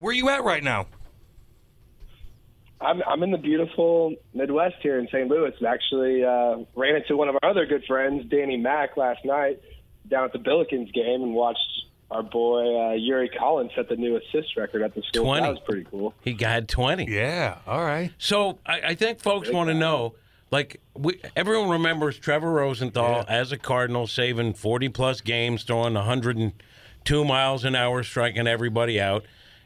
Where are you at right now? I'm in the beautiful Midwest here in St. Louis. Actually, ran into one of our other good friends, Danny Mack, last night down at the Billikens game and watched our boy Yuri Collins set the new assist record at the school. 20. That was pretty cool. He got 20. Yeah, all right. So I think folks want to know, like, everyone remembers Trevor Rosenthal as a Cardinal, saving 40-plus games, throwing 102 miles an hour, striking everybody out.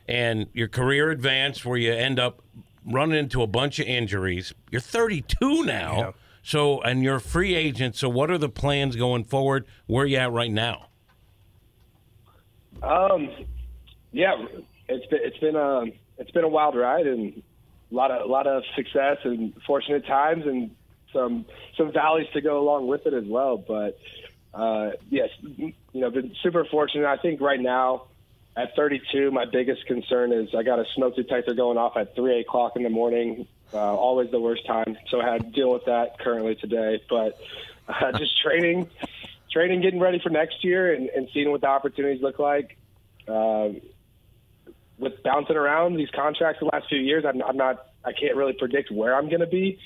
And your career advanced where you end up running into a bunch of injuries. You're 32 now, Yeah. so and you're a free agent. So what are the plans going forward? Where are you at right now? Yeah, it's been a wild ride and a lot of success and fortunate times and some valleys to go along with it as well. But yes, been super fortunate. I think right now at 32, my biggest concern is I got a smoke detector going off at 3 o'clock in the morning. Always the worst time. So I had to deal with that currently today. But just training, getting ready for next year and seeing what the opportunities look like. With bouncing around these contracts the last few years, I can't really predict where I'm going to be,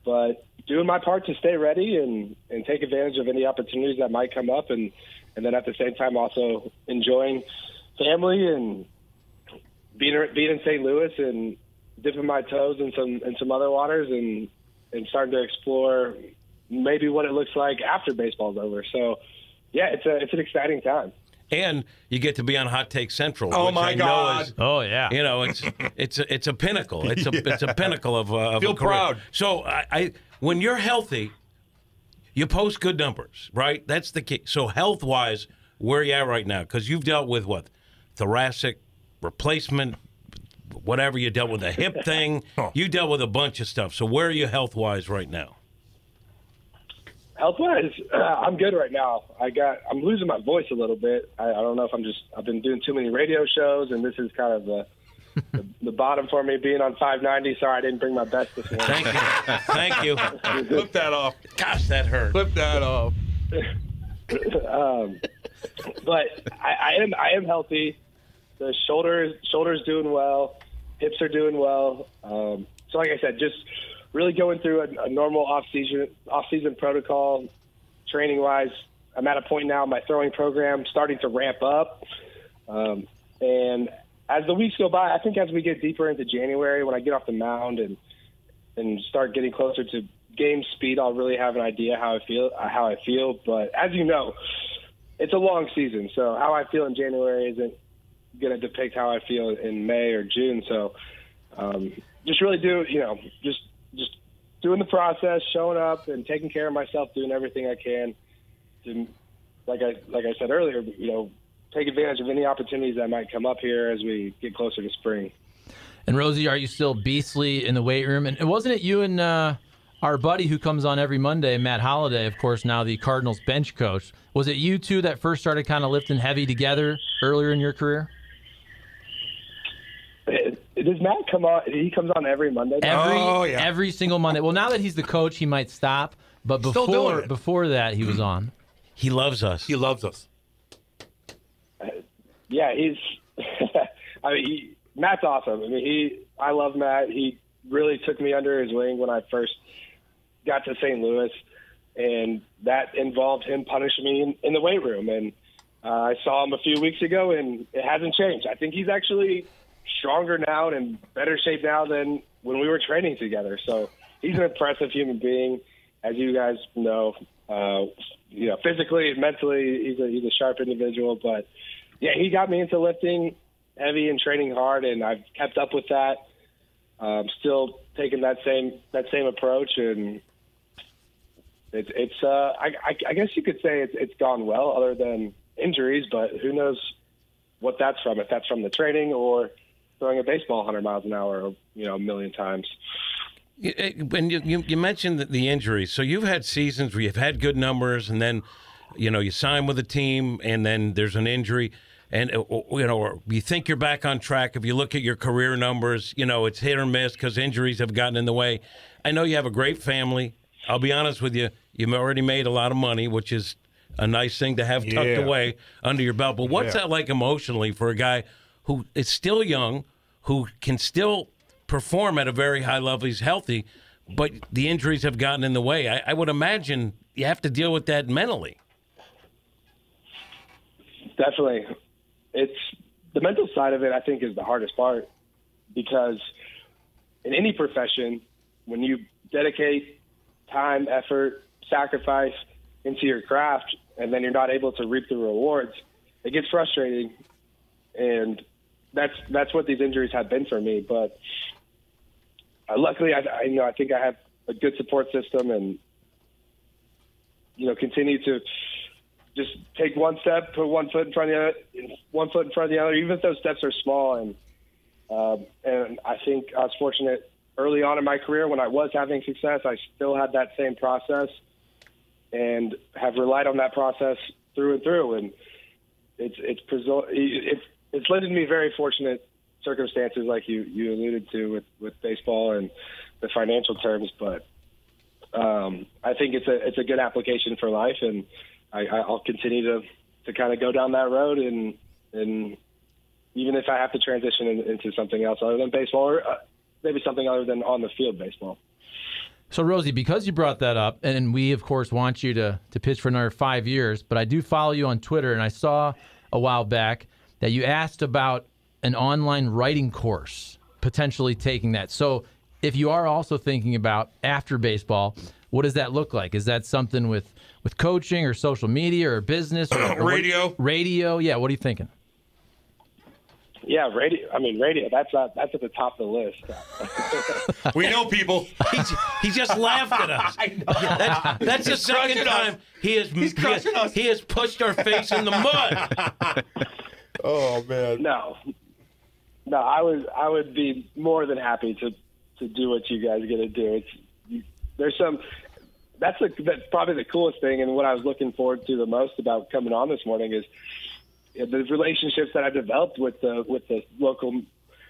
but doing my part to stay ready and take advantage of any opportunities that might come up. And then at the same time, also enjoying family and being in St. Louis and dipping my toes in some other waters and starting to explore maybe what it looks like after baseball's over. So yeah, it's an exciting time. And you get to be on Hot Take Central. Oh, which my I know God. is, Oh, yeah. it's a pinnacle. It's a pinnacle of Feel a career. proud. So I when you're healthy, you post good numbers, right? That's the key. So health wise, where are you at right now? Because you've dealt with what? Thoracic replacement, whatever. You dealt with a hip thing. You dealt with a bunch of stuff. So where are you health wise right now? Health-wise, I'm good right now. I'm losing my voice a little bit. I don't know if I've been doing too many radio shows, and this is kind of the bottom for me, being on 590. Sorry, I didn't bring my best this morning. Thank you. Flip that off. Gosh, that hurt. Flip that off. But I am healthy. The shoulders doing well. Hips are doing well. So like I said, just really going through a normal off-season protocol, training-wise. I'm at a point now in my throwing program starting to ramp up. And as the weeks go by, I think as we get deeper into January, when I get off the mound and start getting closer to game speed, I'll really have an idea how I feel. But as you know, it's a long season, so how I feel in January isn't going to depict how I feel in May or June. So just really just doing the process, showing up, and taking care of myself, doing everything I can to, like I said earlier, take advantage of any opportunities that might come up here as we get closer to spring. And Rosie, are you still beastly in the weight room? And wasn't it you and our buddy who comes on every Monday, Matt Holliday, of course, now the Cardinals bench coach? Was it you two that first started kind of lifting heavy together earlier in your career? Does Matt come on? He comes on every Monday. Every single Monday. Well, now that he's the coach, he might stop. But before that, he was on. He loves us. He loves us. Yeah, he's. Matt's awesome. I mean, I love Matt. He really took me under his wing when I first got to St. Louis, and that involved him punishing me in the weight room. And I saw him a few weeks ago, and it hasn't changed. I think he's actually stronger now and in better shape now than when we were training together. So he's an impressive human being, as you guys know. Physically and mentally, he's a sharp individual. But yeah, he got me into lifting heavy and training hard, and I've kept up with that. Still taking that same approach, and I guess you could say it's gone well, other than injuries. But who knows what that's from? If that's from the training or throwing a baseball 100 miles an hour, a million times. When you mentioned the injuries, so you've had seasons where you've had good numbers, and then you sign with a team, and then there's an injury, and or you think you're back on track. If you look at your career numbers, it's hit or miss because injuries have gotten in the way. I know you have a great family. I'll be honest with you, you've already made a lot of money, which is a nice thing to have tucked away under your belt. But what's that like emotionally for a guy who is still young, who can still perform at a very high level. He's healthy, but the injuries have gotten in the way. I would imagine you have to deal with that mentally. Definitely. It's the mental side of it, I think, is the hardest part, because in any profession, when you dedicate time, effort, sacrifice into your craft, and then you're not able to reap the rewards, it gets frustrating. And that's what these injuries have been for me. But luckily, I think I have a good support system, and continue to just take one step, put one foot in front of the other, even if those steps are small. And I think I was fortunate early on in my career when I was having success. I still had that same process and have relied on that process through and through. And it's led me very fortunate circumstances, like you alluded to with baseball and the financial terms. But I think it's a good application for life, and I'll continue to kind of go down that road, and even if I have to transition into something else other than baseball, or maybe something other than on the field baseball. So, Rosie, because you brought that up, and we, of course, want you to pitch for another 5 years, but I do follow you on Twitter, and I saw a while back that you asked about an online writing course, potentially taking that. So if you are also thinking about after baseball, what does that look like? Is that something with coaching or social media or business? Or radio? Radio, yeah. What are you thinking? Yeah, radio. I mean, radio. That's at the top of the list. We know people. He just laughed at us. I know. That's the second time he has pushed our face in the mud. Oh man. No, I would be more than happy to do what you guys are going to do. That's probably the coolest thing, and what I was looking forward to the most about coming on this morning is the relationships that I've developed with the local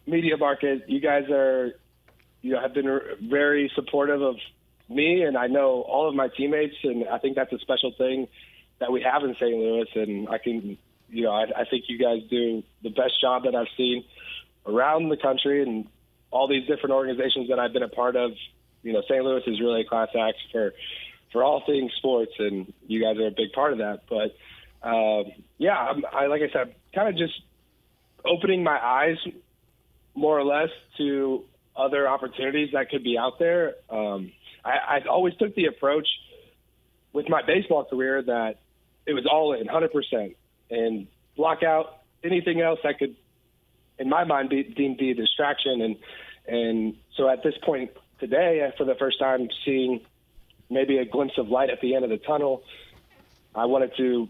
media market. You guys have been very supportive of me, and I know all of my teammates, and I think that's a special thing that we have in St. Louis. And I think you guys do the best job that I've seen around the country, and all these different organizations that I've been a part of. St. Louis is really a class act for all things sports, and you guys are a big part of that. But like I said, kind of just opening my eyes more or less to other opportunities that could be out there. I always took the approach with my baseball career that it was all in 100% and block out anything else that could, in my mind, be deemed be a distraction. And so at this point today, for the first time, seeing maybe a glimpse of light at the end of the tunnel, I wanted to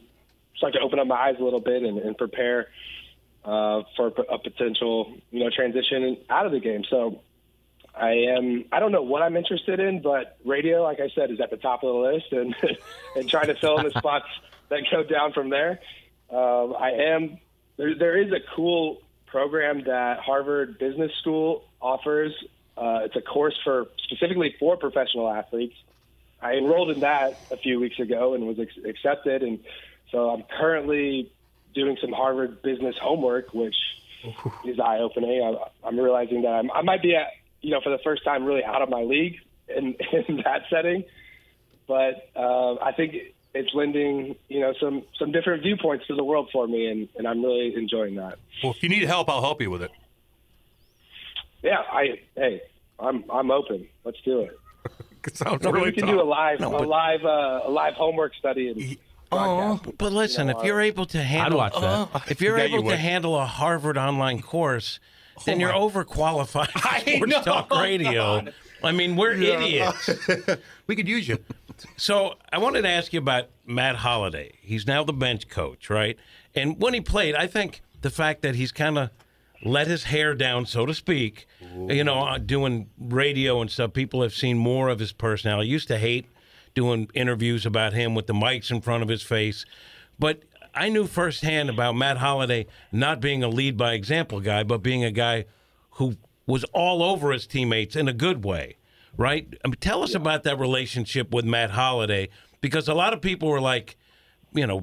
start to open up my eyes a little bit and prepare for a potential, transition out of the game. So I don't know what I'm interested in, but radio, like I said, is at the top of the list, and trying to fill in the spots that go down from there. There is a cool program that Harvard Business School offers. It's a course specifically for professional athletes. I enrolled in that a few weeks ago and was accepted. And so I'm currently doing some Harvard business homework, which is eye-opening. I'm realizing that I might be for the first time really out of my league in that setting. But I think it's lending, some different viewpoints to the world for me, and I'm really enjoying that. Well, if you need help, I'll help you with it. Yeah, I'm open. Let's do it. It sounds really we can tough. do a live homework study. And but listen, if you're able to handle, I'd watch that. If you're able to would. handle a Harvard online course, then you're overqualified for sports talk radio. God. I mean, we're idiots. We could use you. So I wanted to ask you about Matt Holliday. He's now the bench coach, right? And when he played, I think the fact that he's kind of let his hair down, so to speak, doing radio and stuff, people have seen more of his personality. I used to hate doing interviews about him with the mics in front of his face. But I knew firsthand about Matt Holliday not being a lead by example guy, but being a guy who was all over his teammates in a good way, right? I mean, tell us about that relationship with Matt Holliday, because a lot of people were like,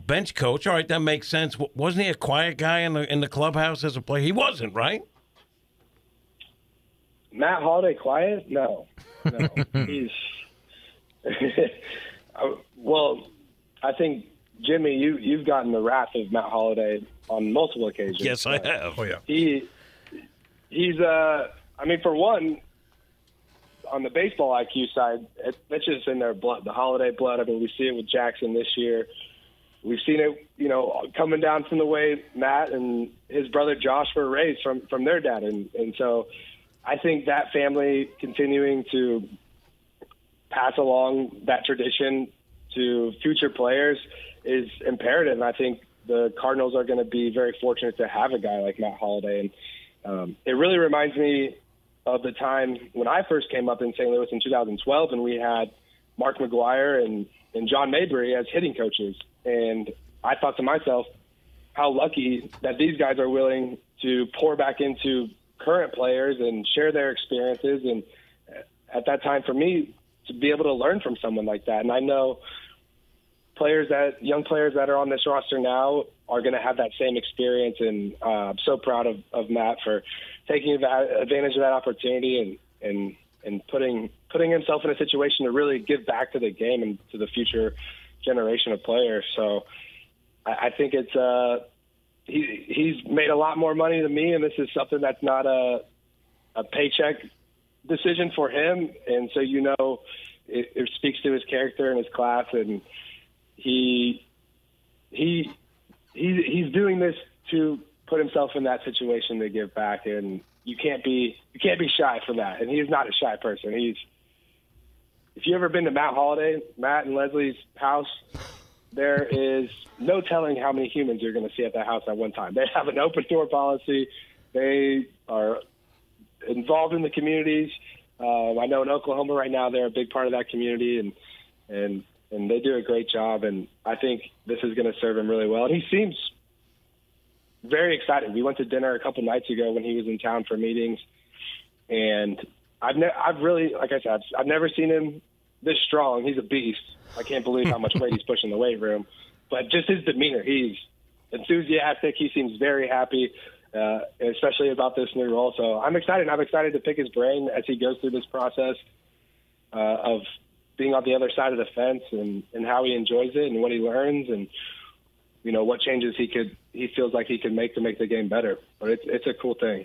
bench coach, all right, that makes sense. Wasn't he a quiet guy in the clubhouse as a player? He wasn't, right? Matt Holliday quiet? No. He's well, I think, Jimmy, you've gotten the wrath of Matt Holliday on multiple occasions. Yes, I have. Oh, yeah. He's I mean, for one, on the baseball IQ side, that's just in their blood, the Holliday blood. I mean, we see it with Jackson this year. We've seen it, coming down from the way Matt and his brother Josh were raised from their dad. And so I think that family continuing to pass along that tradition to future players is imperative. And I think the Cardinals are going to be very fortunate to have a guy like Matt Holliday. And it really reminds me of the time when I first came up in St. Louis in 2012, and we had Mark McGuire and John Mabry as hitting coaches. And I thought to myself, how lucky that these guys are willing to pour back into current players and share their experiences. And at that time, for me, to be able to learn from someone like that. And I know young players that are on this roster now are going to have that same experience. And I'm so proud of Matt for taking advantage of that opportunity and putting himself in a situation to really give back to the game and to the future generation of players. So I think it's he's made a lot more money than me, and this is something that's not a paycheck decision for him. And so it speaks to his character and his class, and he's doing this to put himself in that situation to give back, and you can't be shy for that. And he's not a shy person. If you ever been to Matt and Leslie's house, there is no telling how many humans you're going to see at that house at one time. They have an open door policy. They are involved in the communities. I know in Oklahoma right now, they're a big part of that community, and they do a great job. And I think this is going to serve him really well. And he seems very excited. We went to dinner a couple nights ago when he was in town for meetings, and I've really, like I said, I've never seen him this strong. He's a beast. I can't believe how much weight he's pushing in the weight room. But just his demeanor, he's enthusiastic. He seems very happy, especially about this new role. So I'm excited. I'm excited to pick his brain as he goes through this process of being on the other side of the fence and how he enjoys it and what he learns and, what changes he feels like he can make to make the game better. But it's a cool thing.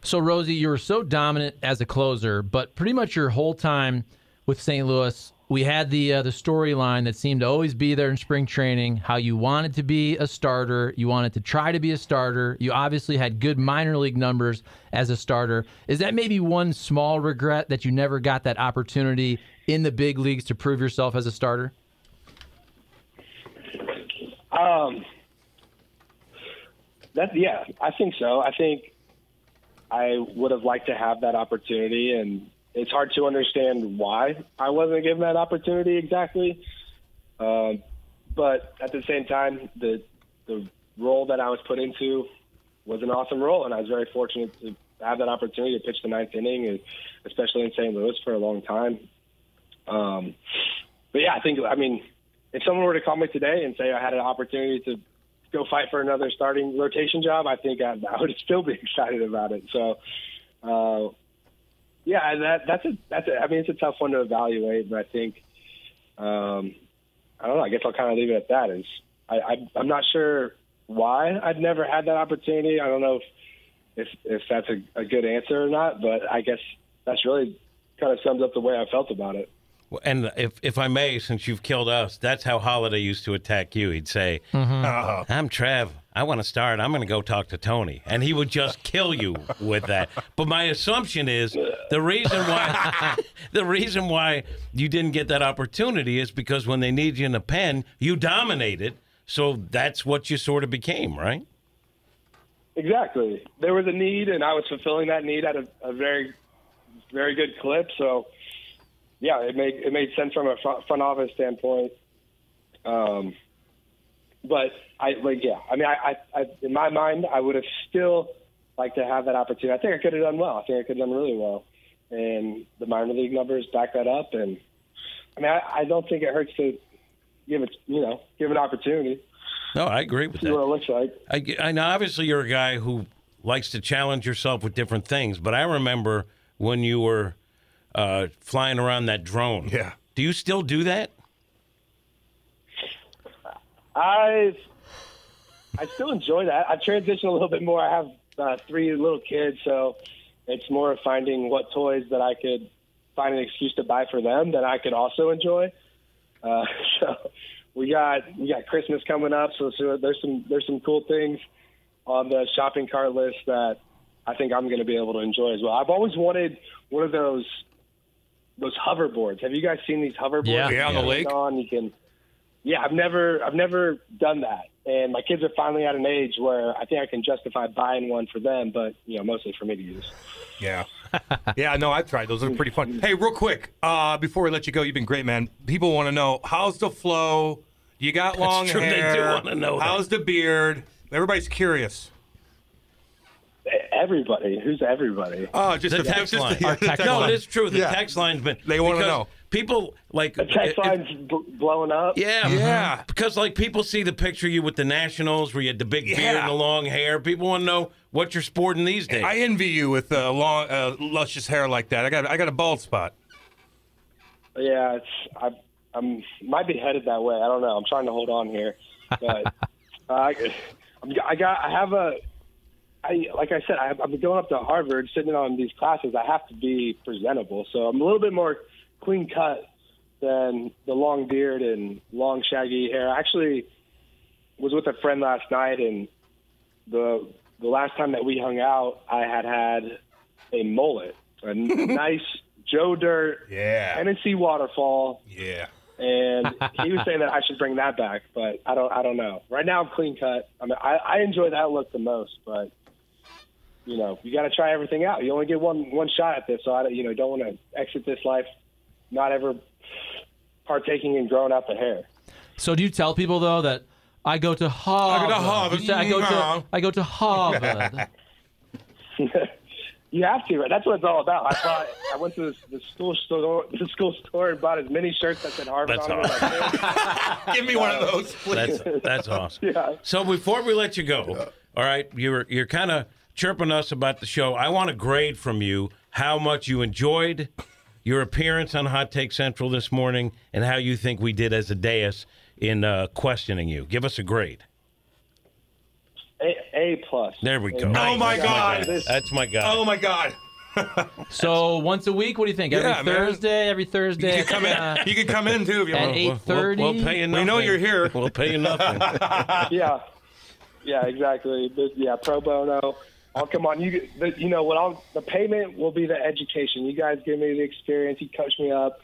So, Rosie, you were so dominant as a closer, but pretty much your whole time with St. Louis, we had the storyline that seemed to always be there in spring training, how you wanted to be a starter, you wanted to try to be a starter. You obviously had good minor league numbers as a starter. Is that maybe one small regret that you never got that opportunity in the big leagues to prove yourself as a starter? Yeah, I think so. I think I would have liked to have that opportunity, and it's hard to understand why I wasn't given that opportunity exactly. But at the same time, the role that I was put into was an awesome role, and I was very fortunate to have that opportunity to pitch the ninth inning, especially in St. Louis for a long time. But yeah, if someone were to call me today and say I had an opportunity to go fight for another starting rotation job, I think I would still be excited about it. So, it's a tough one to evaluate, but I think, I don't know, I guess I'll kind of leave it at that. I'm not sure why I'd never had that opportunity. I don't know if that's a good answer or not, but I guess that's really kind of sums up the way I felt about it. And if I may, since you've killed us, that's how Holliday used to attack you. He'd say, I'm Trev. I want to start. I'm going to go talk to Tony. And he would just kill you with that. But my assumption is the reason why you didn't get that opportunity is because when they need you in the pen, you dominated. So that's what you sort of became, right? Exactly. There was a need, and I was fulfilling that need at a very, very good clip. So, yeah, it made sense from a front office standpoint. But in my mind, I would have still liked to have that opportunity. I think I could have done well. I think I could have done really well. And the minor league numbers back that up. And I don't think it hurts to give an opportunity. No, I agree with that. See what it looks like. I know obviously you're a guy who likes to challenge yourself with different things, but I remember when you were flying around that drone. Yeah. Do you still do that? I still enjoy that. I've transitioned a little bit more. I have 3 little kids, so it's more of finding what toys that I could find an excuse to buy for them that I could also enjoy. So we got Christmas coming up, so there's some cool things on the shopping cart list that I think I'm going to be able to enjoy as well. I've always wanted one of those hoverboards. Have you guys seen these hoverboards? Yeah, on the lake. I've never done that, and my kids are finally at an age where I think I can justify buying one for them, but mostly for me to use. Yeah. Yeah, no, I've tried those. They're pretty fun. Hey, real quick, before we let you go, you've been great, man. People want to know, how's the flow? You got long true, hair. they do wanna know that. How's the beard? Everybody's curious. Everybody? Who's everybody? Oh, just The the text just line. the text No, line. it is true. The Yeah. text line's been. They wanna because know. People like The text line's blowing up. Yeah, Yeah. Because people see the picture of you with the Nationals, where you had the big beard Yeah. and the long hair. People want to know what you're sporting these days. I envy you with long, luscious hair like that. I got a bald spot. Yeah, I'm might be headed that way. I don't know. I'm trying to hold on here, but like I said, I've been going up to Harvard, sitting on these classes. I have to be presentable, so I'm a little bit more clean cut than the long beard and long shaggy hair. I actually was with a friend last night, and the last time that we hung out, I had a mullet, a nice Joe Dirt, Tennessee waterfall. Yeah. And he was saying that I should bring that back, but I don't know. Right now I'm clean cut. I mean, I enjoy that look the most, but you got to try everything out. You only get one shot at this, so I don't want to exit this life not ever partaking in growing out the hair. So do you tell people though that I go to Harvard? You say, I go to Harvard. You have to, right? That's what it's all about. I went to the school store and bought as many shirts that said Harvard That's on them as I could. Give me one of those, please. That's awesome. Yeah. So before we let you go, all right, you're kind of chirping us about the show. I want a grade from you how much you enjoyed your appearance on Hot Take Central this morning and how you think we did as a dais in questioning you. Give us a grade. A plus. There we go. Oh, my God. That's my guy. Oh, my God. So once a week, what do you think? Yeah, Every Thursday? Every Thursday? You can come in. You can come in, too, if you At want. 8:30? We'll pay you nothing. We know you're here. We'll pay you nothing. Yeah, exactly. But, yeah, pro bono. I'll come on. The payment will be the education. You guys give me the experience. You coach me up.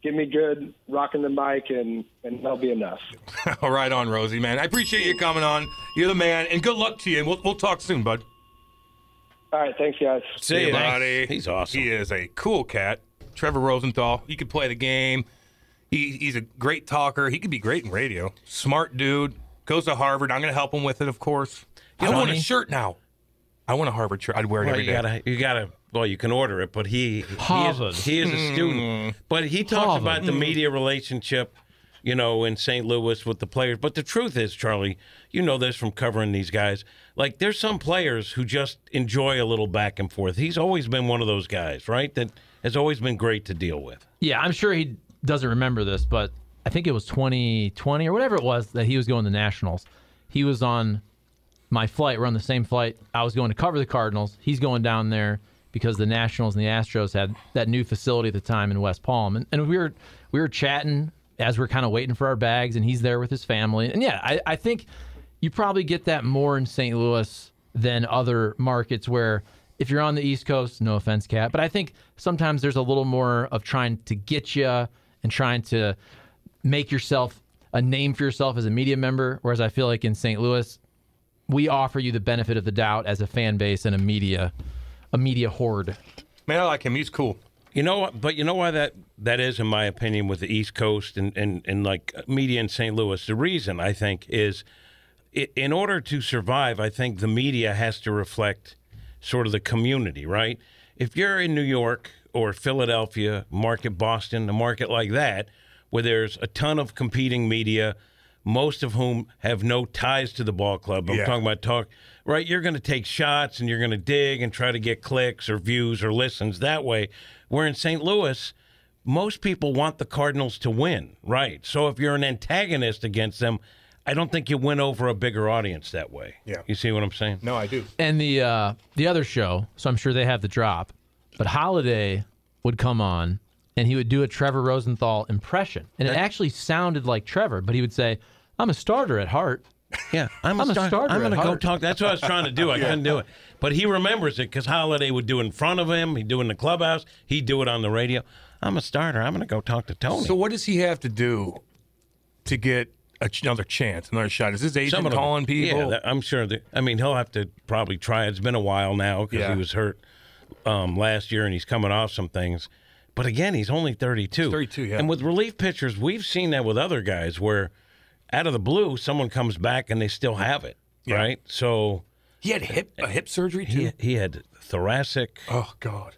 Give me good rocking the mic, and that'll be enough. All right on, Rosie, man. I appreciate you coming on. You're the man, and good luck to you. And we'll talk soon, bud. All right, thanks, guys. See you, buddy. He's awesome. He is a cool cat. Trevor Rosenthal. He could play the game. He's a great talker. He could be great in radio. Smart dude. Goes to Harvard. I'm going to help him with it, of course. I want a shirt now. I want a Harvard shirt. I'd wear it every day. You gotta. Well, you can order it, but he is a student. But he talks about the media relationship, in St. Louis with the players. But the truth is, Charlie, you know this from covering these guys. Like, there's some players who just enjoy a little back and forth. He's always been one of those guys, right? That has always been great to deal with. Yeah, I'm sure he doesn't remember this, but I think it was 2020 or whatever it was that he was going to Nationals. He was on my flight. We're on the same flight. I was going to cover the Cardinals. He's going down there because the Nationals and the Astros had that new facility at the time in West Palm. And we were chatting as we're kind of waiting for our bags, and he's there with his family. And, yeah, I think you probably get that more in St. Louis than other markets where if you're on the East Coast, no offense, Kat, but I think sometimes there's a little more of trying to get you and trying to make yourself a name for yourself as a media member, whereas I feel like in St. Louis, we offer you the benefit of the doubt as a fan base and a media horde. Man, I like him. He's cool. You know what? But you know why that is, in my opinion, with the East Coast and like media in St. Louis? The reason, I think, is in order to survive, I think the media has to reflect sort of the community, right? If you're in New York or Philadelphia, market Boston, a market like that, where there's a ton of competing media, most of whom have no ties to the ball club. I'm talking about talk, right? You're going to take shots and you're going to dig and try to get clicks or views or listens that way. Where in St. Louis, most people want the Cardinals to win, right? So if you're an antagonist against them, I don't think you win over a bigger audience that way. Yeah. You see what I'm saying? No, I do. And the other show, so I'm sure they have the drop, but Holiday would come on and he would do a Trevor Rosenthal impression. And it actually sounded like Trevor, but he would say, I'm a starter at heart. Yeah, I'm a starter. I'm going to go talk. That's what I was trying to do. I couldn't do it. But he remembers it because Holiday would do it in front of him. He'd do it in the clubhouse. He'd do it on the radio. I'm a starter. I'm going to go talk to Tony. So what does he have to do to get another chance, another shot? Is his agent calling people? Yeah, I'm sure. He'll have to probably try. It's been a while now because he was hurt last year and he's coming off some things. But again, he's only 32. 32, yeah. And with relief pitchers, we've seen that with other guys where out of the blue, someone comes back and they still have it, right? So he had a hip surgery too. He had thoracic. Oh God.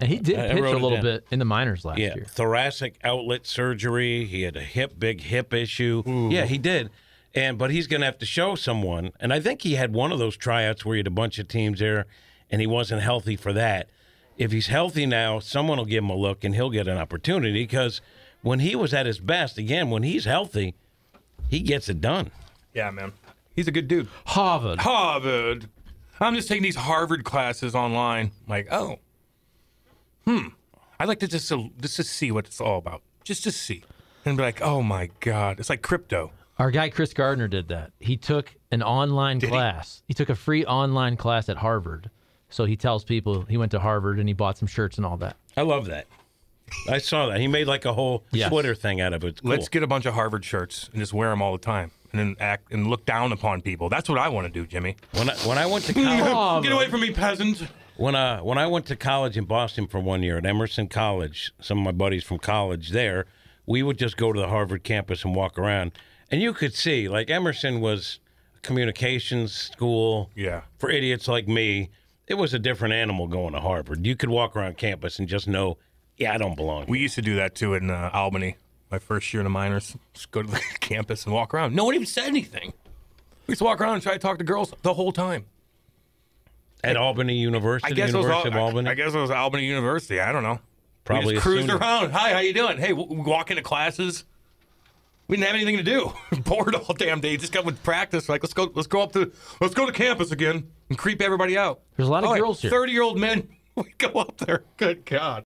And he did pitch a little bit in the minors last year. Thoracic outlet surgery. He had a big hip issue. Ooh. Yeah, he did. But he's going to have to show someone. And I think he had one of those tryouts where he had a bunch of teams there, and he wasn't healthy for that. If he's healthy now, someone will give him a look, and he'll get an opportunity. Because when he was at his best, again, when he's healthy, he gets it done. Yeah, man. He's a good dude. Harvard. I'm just taking these Harvard classes online. Like, I'd like to just to see what it's all about. Just to see. And be like, oh, my God. It's like crypto. Our guy Chris Gardner did that. He took an online class. He took a free online class at Harvard. So he tells people he went to Harvard and he bought some shirts and all that. I love that. I saw that. He made like a whole Twitter thing out of it. It's cool. Let's get a bunch of Harvard shirts and just wear them all the time. And then act and look down upon people. That's what I want to do, Jimmy. When I went to college, get away from me, peasant. When I went to college in Boston for 1 year at Emerson College, some of my buddies from college there, we would just go to the Harvard campus and walk around, and you could see like Emerson was a communications school for idiots like me. It was a different animal going to Harvard. You could walk around campus and just know, I don't belong here. We used to do that too in Albany. My first year in the minors, just go to the campus and walk around. No one even said anything. We used to walk around and try to talk to girls the whole time. At Albany University, University of Albany? I guess it was Albany University. I don't know. Probably we just cruised around. Hi, how you doing? Hey, we walk into classes. We didn't have anything to do. Bored all damn day. Just got with practice. Like, let's go to campus again and creep everybody out. There's a lot of girls here. 30-year-old men. We go up there. Good God.